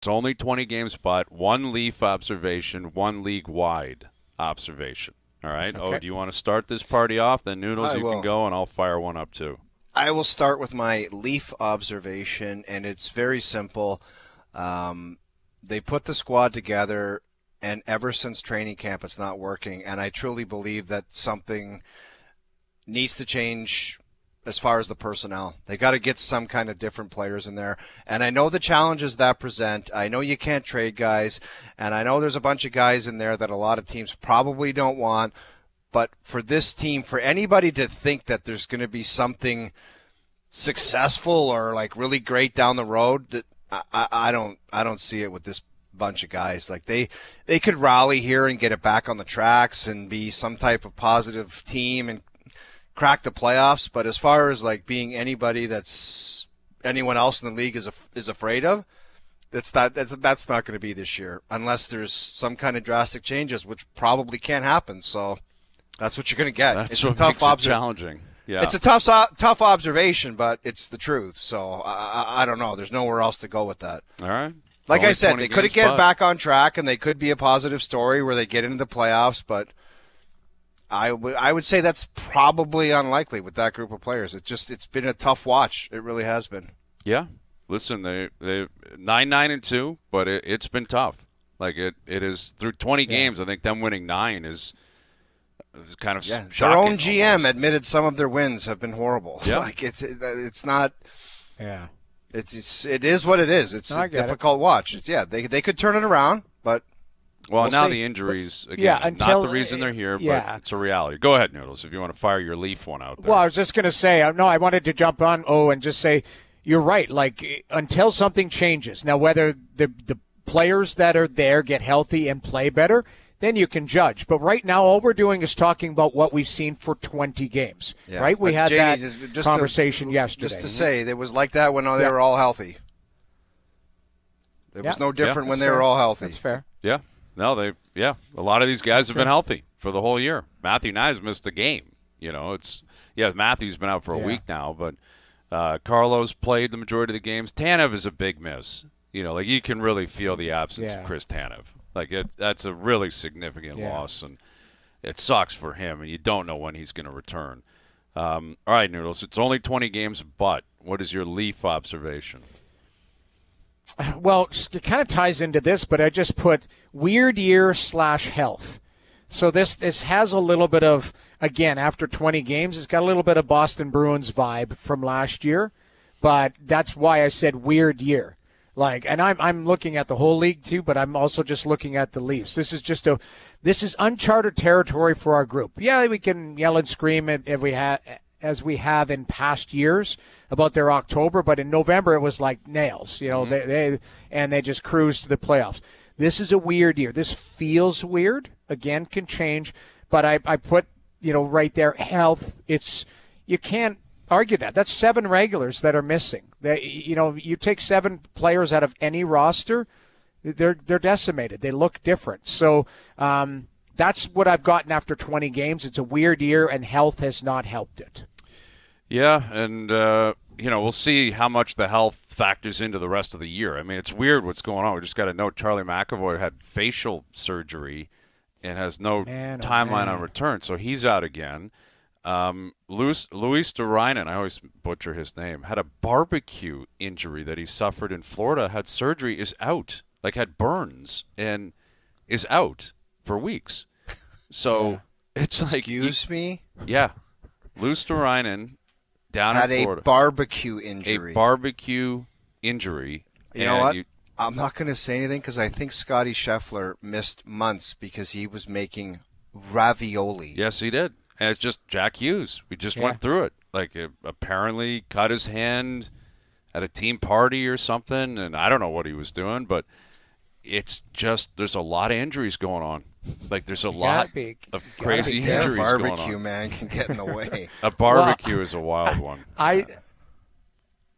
It's only 20 games, but one Leaf observation, one league-wide observation. All right? Okay. Oh, do you want to start this party off? Then Noodles, you will. can go, and I'll fire one up too. I will start with my Leaf observation, and it's very simple. They put the squad together, and ever since training camp, it's not working. And I truly believe that something needs to change as far as the personnel. They got to get some kind of different players in there. And I know the challenges that present. I know you can't trade guys, and I know there's a bunch of guys in there that a lot of teams probably don't want. But for this team, for anybody to think that there's going to be something successful or like really great down the road, that I don't see it with this bunch of guys. Like they could rally here and get it back on the tracks and be some type of positive team and crack the playoffs. But as far as like being anybody that's anyone else in the league is afraid of, that's not going to be this year unless there's some kind of drastic changes, which probably can't happen. So that's what you're going to get. That's what makes it challenging. Yeah. It's a tough observation, but it's the truth. So I don't know. There's nowhere else to go with that. All right. Like I said, they could get back on track, and they could be a positive story where they get into the playoffs, but I would say that's probably unlikely with that group of players. It's been a tough watch. It really has been. Yeah. Listen, they 9-2, but it's been tough. Like it is through 20 games. I think them winning 9 is kind of shocking. Their own GM almost admitted some of their wins have been horrible. Yeah. Like it's not. Yeah. It is what it is. It's a difficult watch. They could turn it around, but well, we'll now see. the injuries again. Not the reason they're here, but it's a reality. Go ahead, Noodles, if you want to fire your Leaf one out there. Well, I was just going to say, I wanted to jump on and just say you're right. Like until something changes, now whether the players that are there get healthy and play better, then you can judge. But right now, all we're doing is talking about what we've seen for 20 games, right? We had Jamie, that conversation yesterday. Just to say, it was like that when they were all healthy. It was no different when they were all healthy. That's fair. Yeah. No, a lot of these guys have been healthy for the whole year. Matthew Knies missed a game. Matthew's been out for a week now, but Carlos played the majority of the games. Tanev is a big miss. You can really feel the absence of Chris Tanev. That's a really significant loss, and it sucks for him, and you don't know when he's going to return. All right, Noodles, it's only 20 games, but what is your Leaf observation? Well, it kind of ties into this, but I just put weird year / health. So this has a little bit of, again, after 20 games, it's got a little bit of Boston Bruins vibe from last year, but that's why I said weird year. And I'm looking at the whole league too, but I'm also just looking at the Leafs. This is uncharted territory for our group. Yeah, we can yell and scream as we have in past years about their October, but in November it was like nails. They just cruised to the playoffs. This is a weird year. This feels weird. Again, can change, but I put right there health. You can't argue that. That's 7 regulars that are missing. You take 7 players out of any roster, they're decimated. They look different. So that's what I've gotten after 20 games. It's a weird year, and health has not helped it. Yeah, and we'll see how much the health factors into the rest of the year. I mean, it's weird what's going on. We just got to note Charlie McAvoy had facial surgery and has no timeline on return, so he's out again. Luis Durainen, I always butcher his name, had a barbecue injury that he suffered in Florida, had surgery, is out, had burns, and is out for weeks. So it's like... Excuse me? Yeah. Luis Durainen down in Florida. Had a barbecue injury. A barbecue injury. You know what? I'm not going to say anything because I think Scotty Scheffler missed months because he was making ravioli. Yes, he did. And it's just Jack Hughes. We just went through it. Apparently cut his hand at a team party or something, and I don't know what he was doing, but it's just there's a lot of injuries going on. There's a lot of crazy injuries going on. Barbecue, man, can get in the way. A barbecue is a wild one.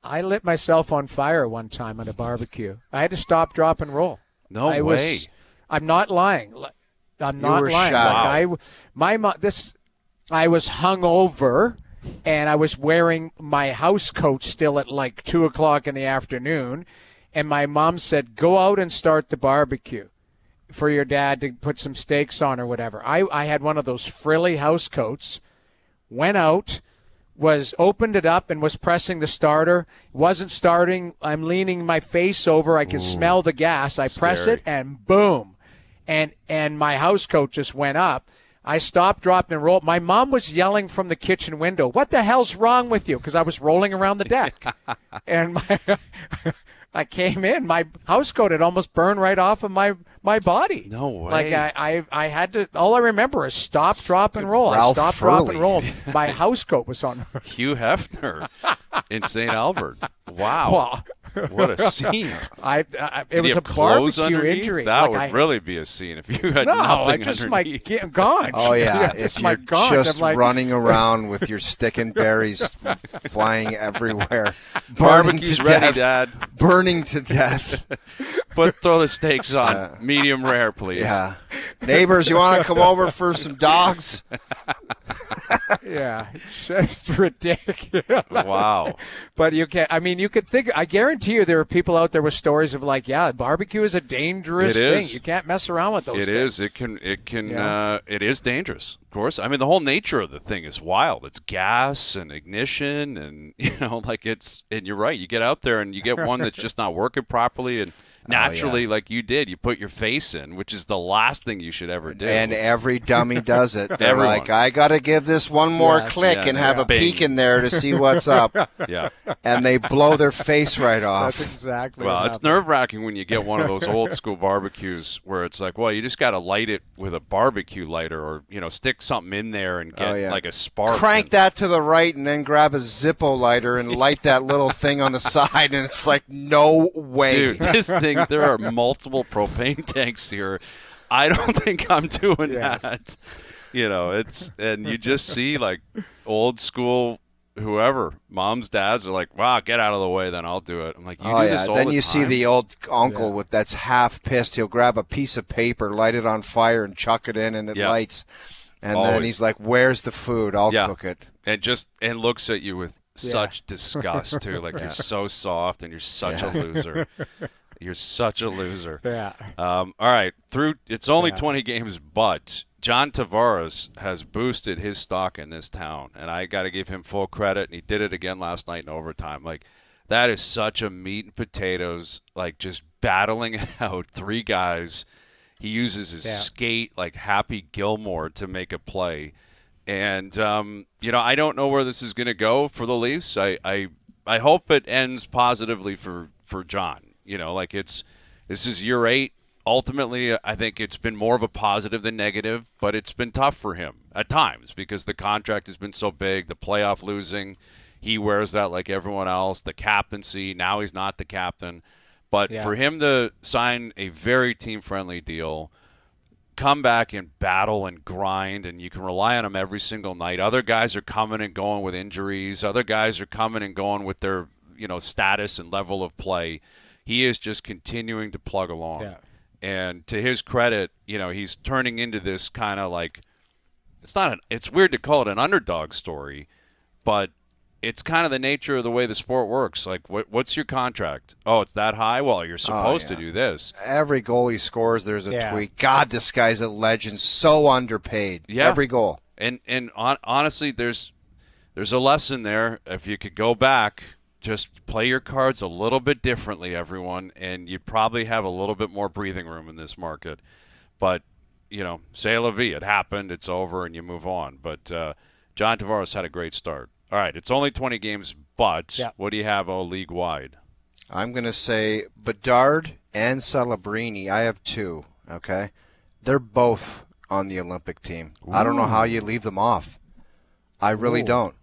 I lit myself on fire one time at a barbecue. I had to stop, drop, and roll. No way. I'm not lying. I'm not lying. Wow. I was hungover, and I was wearing my house coat still at 2:00 in the afternoon, and my mom said, go out and start the barbecue for your dad to put some steaks on or whatever. I had one of those frilly house coats, went out, opened it up and was pressing the starter. Wasn't starting. I'm leaning my face over. I could smell the gas. I press it and boom. And my house coat just went up. I stopped, dropped, and rolled. My mom was yelling from the kitchen window, what the hell's wrong with you? Because I was rolling around the deck. And I came in. My house coat had almost burned right off of my body. No way. Like I had to. All I remember is stop, drop, and roll. Ralph I stopped, Furley. drop, and roll. My house coat was on. Hugh Hefner in St. Albert. Wow. Well, What a scene. It was a clothes barbecue underneath? injury. That Like would really be a scene if you had no, nothing I just underneath. my gone. Oh yeah, just if my you're gone. just I'm like, running around with your stick and berries flying everywhere, Barbecue's ready, Dad. burning to death. Throw the steaks on. Medium rare, please. Yeah, neighbors, you want to come over for some dogs? yeah, just ridiculous. Wow. But you can. I mean, you could think. I guarantee you, there are people out there with stories of like, yeah, barbecue is a dangerous It thing. is. You can't mess around with those. It things. is. It can. Yeah. It is dangerous. Of course. I mean, the whole nature of the thing is wild. It's gas and ignition, and like it's. And you're right. You get out there and you get one that's just not working properly, and naturally, like you did, you put your face in, which is the last thing you should ever do. And every dummy does it. They're Everyone. like, I got to give this one more Yes. click Yeah, and have a Bing. peek in there to see what's up. Yeah. And they blow their face right off. That's exactly. Well, what it's happened. nerve-wracking when you get one of those old school barbecues where it's like, well, you just got to light it with a barbecue lighter, or stick something in there and get like a spark. Crank that to the right and then grab a Zippo lighter and light that little thing on the side, and it's like, no way. Dude, this thing, there are multiple propane tanks here. I don't think I'm doing Yes. that. And you just see like old school whoever, moms, dads are like, wow, get out of the way, then I'll do it. I'm like, you do this all then the you see time? the old uncle that's half pissed. He'll grab a piece of paper, light it on fire, and chuck it in, and it Yeah. lights. And Always. then he's like, where's the food? I'll cook it. And looks at you with such disgust too, like you're so soft and you're such a loser. You're such a loser. Yeah. All right, it's only 20 games, but John Tavares has boosted his stock in this town, and I got to give him full credit. And he did it again last night in overtime. Like, that is such a meat and potatoes, like just battling it out. Three guys. He uses his skate like Happy Gilmore to make a play. And, I don't know where this is going to go for the Leafs. I hope it ends positively for John. This is year 8. Ultimately, I think it's been more of a positive than negative, but it's been tough for him at times because the contract has been so big, the playoff losing. He wears that like everyone else. The captaincy, now he's not the captain. But for him to sign a very team-friendly deal, come back and battle and grind, and you can rely on him every single night. Other guys are coming and going with injuries. Other guys are coming and going with their, status and level of play. He is just continuing to plug along. Yeah. And to his credit, he's turning into this kind of like, it's weird to call it an underdog story, but it's kind of the nature of the way the sport works. Like, what's your contract? Oh, it's that high? Well, you're supposed to do this. Every goal he scores, there's a tweet. God, this guy's a legend. So underpaid. Yeah. Every goal. And honestly, there's a lesson there. If you could go back, just play your cards a little bit differently, everyone, and you'd probably have a little bit more breathing room in this market. But, c'est la vie. It happened. It's over, and you move on. But John Tavares had a great start. All right, it's only 20 games, but what do you have league-wide? I'm going to say Bedard and Celebrini. I have 2, okay? They're both on the Olympic team. Ooh. I don't know how you leave them off. I really don't.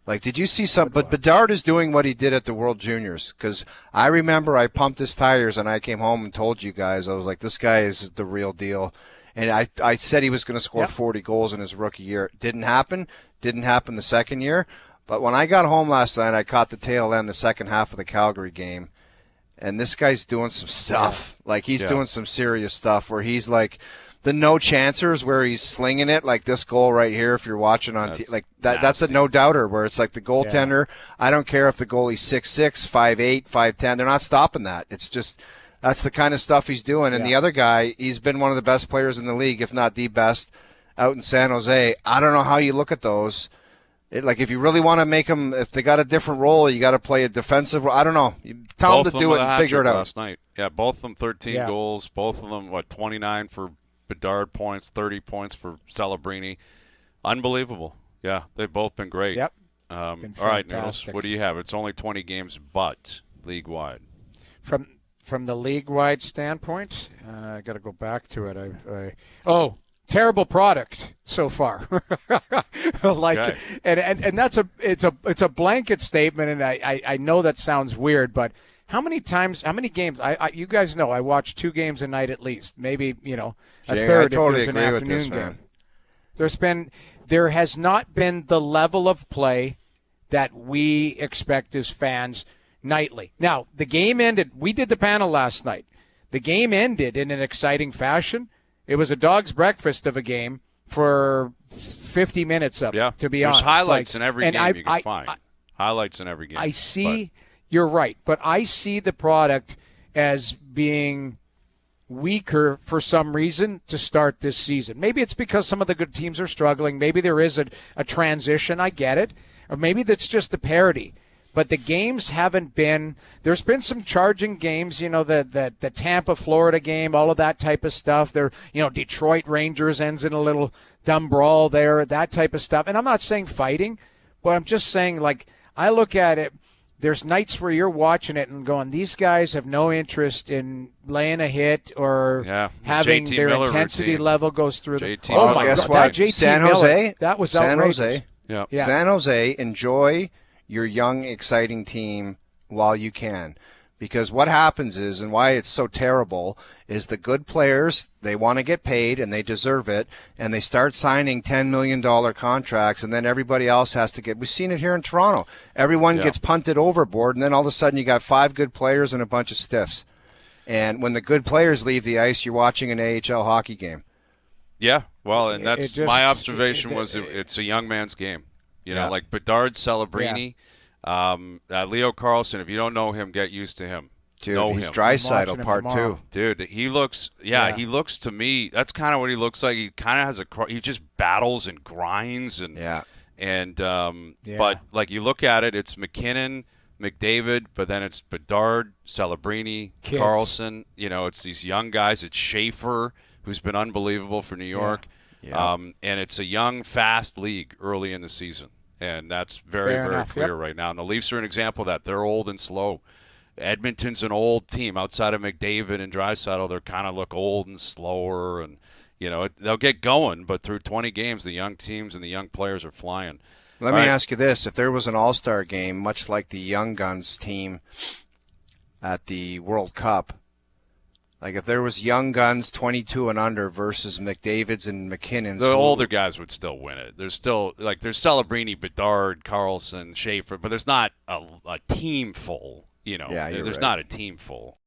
Like, did you see some? But Bedard is doing what he did at the World Juniors, because I remember I pumped his tires and I came home and told you guys, I was like, this guy is the real deal. And I said he was going to score 40 goals in his rookie year. Didn't happen. Didn't happen the second year. But when I got home last night, I caught the tail end the second half of the Calgary game. And this guy's doing some stuff. Like, he's doing some serious stuff where he's like, the no chancers where he's slinging it, like this goal right here. If you're watching on like that, that's a no doubter where it's like the goaltender. I don't care if the goalie's 6'6", 5'8", 5'10". They're not stopping that. It's just that's the kind of stuff he's doing. And the other guy, he's been one of the best players in the league, if not the best, out in San Jose. I don't know how you look at those. Like if you really want to make them, if they got a different role, you got to play a defensive role. I don't know. You tell them to do it and figure it out. Last night. Yeah, both of them 13 goals. Both of them, 29 for Bedard points, 30 points for Celebrini. Unbelievable. Yeah, they've both been great. Yep. All right, Noodles, what do you have? It's only 20 games, but league-wide. From the league-wide standpoint, I got to go back to it. Terrible product so far. And that's it's a blanket statement, and I know that sounds weird, but how many games? You guys know I watch 2 games a night at least, maybe a third if there's an afternoon game. There has not been the level of play that we expect as fans nightly. Now the game ended. We did the panel last night. The game ended in an exciting fashion. It was a dog's breakfast of a game for 50 minutes of it, to be honest. There's highlights in every game you can find. Highlights in every game. I see, you're right, but I see the product as being weaker for some reason to start this season. Maybe it's because some of the good teams are struggling. Maybe there is a transition. I get it. Or maybe that's just the parity. But the games haven't been – there's been some charging games, the Tampa, Florida game, all of that type of stuff. Detroit Rangers ends in a little dumb brawl there, that type of stuff. And I'm not saying fighting, but I'm just saying, I look at it, there's nights where you're watching it and going, these guys have no interest in laying a hit or having JT their Miller intensity routine. level goes through the – Oh, my God. That JT San Miller, Jose? that was San outrageous. Jose. Yeah. San Jose, enjoy your young, exciting team while you can. Because what happens is, and why it's so terrible, is the good players, they want to get paid, and they deserve it, and they start signing $10 million contracts, and then everybody else has to get – we've seen it here in Toronto. Everyone gets punted overboard, and then all of a sudden you got 5 good players and a bunch of stiffs. And when the good players leave the ice, you're watching an AHL hockey game. Yeah, well, and that's my observation was it's a young man's game. Like Bedard, Celebrini, Leo Carlson. If you don't know him, get used to him. Dude, he's Draisaitl part 2. Dude, he looks he looks to me, that's kind of what he looks like. He kind of has he just battles and grinds but you look at it, it's McKinnon, McDavid, but then it's Bedard, Celebrini, Carlson. It's these young guys. It's Schaefer, who's been unbelievable for New York. And it's a young, fast league early in the season. And that's very clear right now. And the Leafs are an example of that. They're old and slow. Edmonton's an old team. Outside of McDavid and Draisaitl, they kind of look old and slower. And, they'll get going. But through 20 games, the young teams and the young players are flying. Let me ask you this. If there was an all-star game, much like the Young Guns team at the World Cup, like if there was Young Guns 22 and under versus McDavid's and McKinnon's, the older guys would still win it. There's still there's Celebrini, Bedard, Carlson, Schaefer, but there's not a team full. There's not a team full.